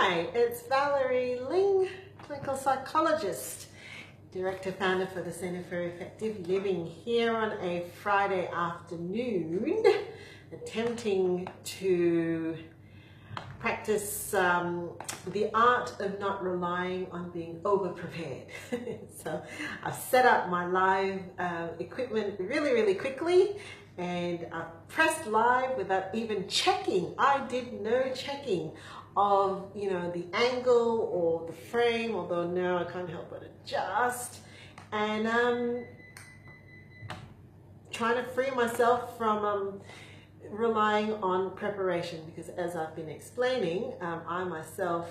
Hi, it's Valerie Ling, clinical psychologist, director founder for the Center for Effective Living, here on a Friday afternoon, attempting to practice the art of not relying on being over-prepared. So I've set up my live equipment really quickly, and I've pressed live without even checking. I did no checking of, the angle or the frame, although now I can't help but adjust. And trying to free myself from relying on preparation, because as I've been explaining, I myself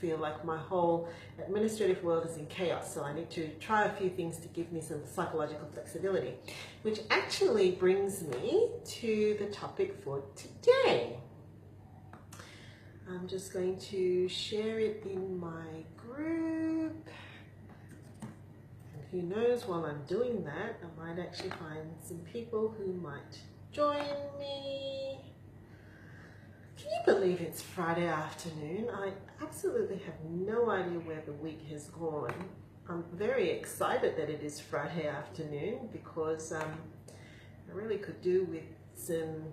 feel like my whole administrative world is in chaos, so I need to try a few things to give me some psychological flexibility, which actually brings me to the topic for today. I'm just going to share it in my group, and who knows, while I'm doing that, I might actually find some people who might join me. Can you believe it's Friday afternoon? I absolutely have no idea where the week has gone. I'm very excited that it is Friday afternoon, because I really could do with some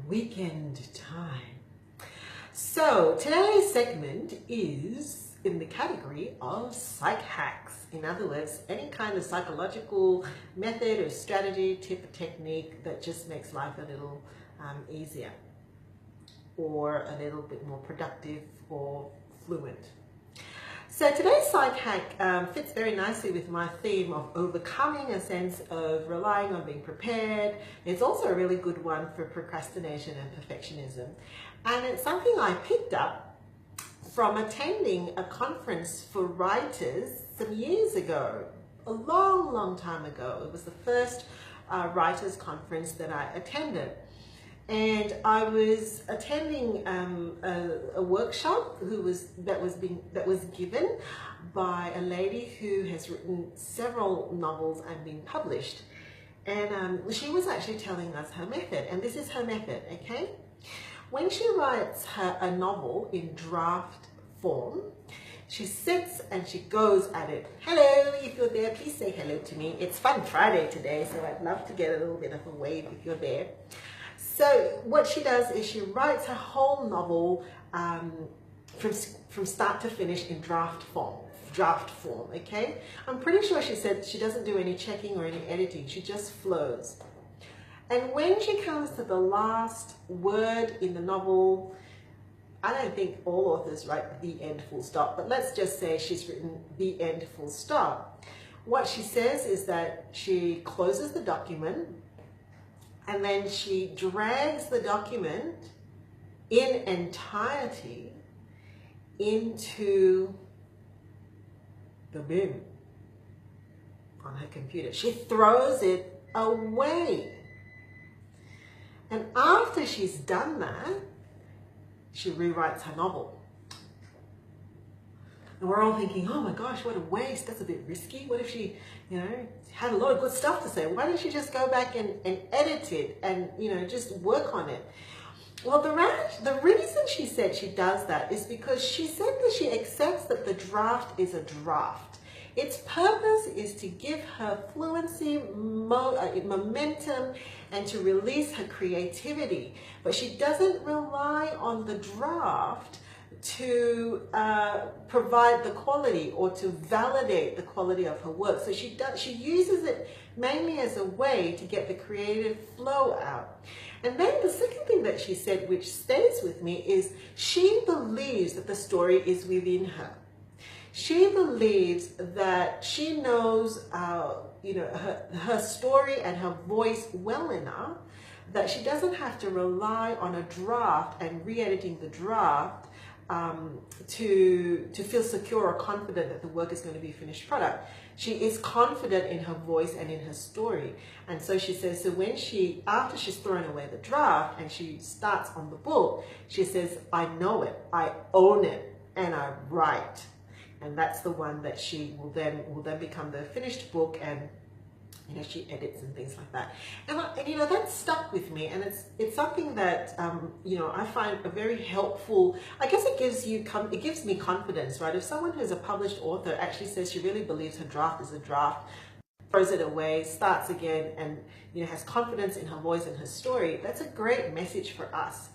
weekend time. So today's segment is in the category of psych hacks. In other words, any kind of psychological method or strategy, tip or technique that just makes life a little easier, or a little bit more productive or fluent. So today's psych hack fits very nicely with my theme of overcoming a sense of relying on being prepared. It's also a really good one for procrastination and perfectionism. And it's something I picked up from attending a conference for writers some years ago, a long time ago. It was the first writers conference that I attended. And I was attending a workshop that was given by a lady who has written several novels and been published. And she was actually telling us her method, and this is her method, okay? When she writes a novel in draft form, she sits and she goes at it. Hello, if you're there, please say hello to me. It's Fun Friday today, so I'd love to get a little bit of a wave if you're there. So what she does is she writes her whole novel from start to finish in draft form, okay? I'm pretty sure she said she doesn't do any checking or any editing, she just flows. And when she comes to the last word in the novel, I don't think all authors write the end full stop, but let's just say she's written the end full stop. What she says is that she closes the document, and then she drags the document in entirety into the bin on her computer. She throws it away. And after she's done that, she rewrites her novel. And we're all thinking, oh my gosh, what a waste, that's a bit risky. What if she, had a lot of good stuff to say? Why don't she just go back and edit it and, just work on it? Well, the reason she said she does that is because she said that she accepts that the draft is a draft. Its purpose is to give her fluency, momentum, and to release her creativity. But she doesn't rely on the draft to provide the quality or to validate the quality of her work. So she uses it mainly as a way to get the creative flow out. And then the second thing that she said, which stays with me, is she believes that the story is within her. She believes that she knows her story and her voice well enough that she doesn't have to rely on a draft and re-editing the draft to feel secure or confident that the work is going to be a finished product. She is confident in her voice and in her story. And so she says, so after she's thrown away the draft and she starts on the book, she says, I know it, I own it, and I write. And that's the one that she will then become the finished book, and she edits and things like that, and that stuck with me, and it's something that I find a very helpful. I guess it gives me confidence, right? If someone who's a published author actually says she really believes her draft is a draft, throws it away, starts again, and has confidence in her voice and her story, that's a great message for us.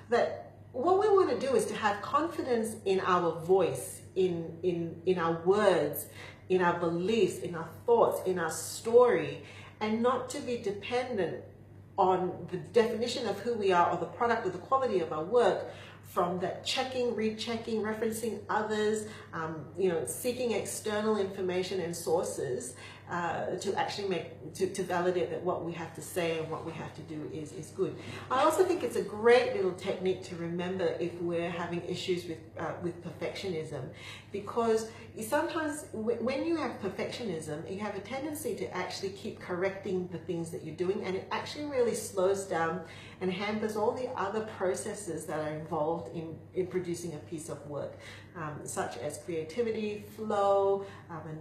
That what we want to do is to have confidence in our voice, in our words, in our beliefs, in our thoughts, in our story, and not to be dependent on the definition of who we are or the product or the quality of our work from that checking, rechecking, referencing others, seeking external information and sources to actually to validate that what we have to say and what we have to do is good. I also think it's a great little technique to remember if we're having issues with perfectionism, because sometimes when you have perfectionism, you have a tendency to actually keep correcting the things that you're doing, and it actually really slows down and hampers all the other processes that are involved in producing a piece of work, such as creativity, flow,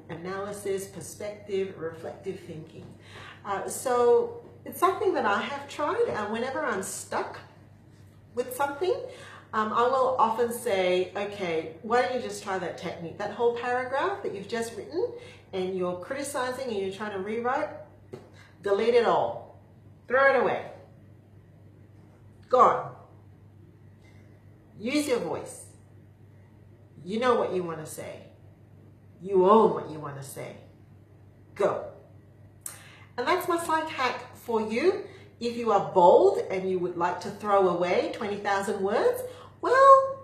analysis, perspective, reflective thinking. So it's something that I have tried, and whenever I'm stuck with something, I will often say, okay, why don't you just try that technique? That whole paragraph that you've just written and you're criticizing and you're trying to rewrite, delete it all. Throw it away. Gone. Use your voice. You know what you want to say. You own what you want to say. Go. And that's my psych hack for you. If you are bold and you would like to throw away 20,000 words, well,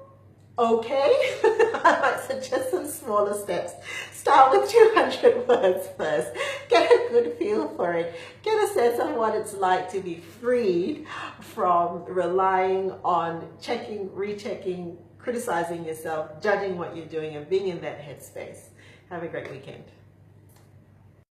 okay. I might suggest some smaller steps. Start with 200 words first. Get a good feel for it. Get a sense of what it's like to be freed from relying on checking, rechecking, criticizing yourself, judging what you're doing, and being in that headspace. Have a great weekend.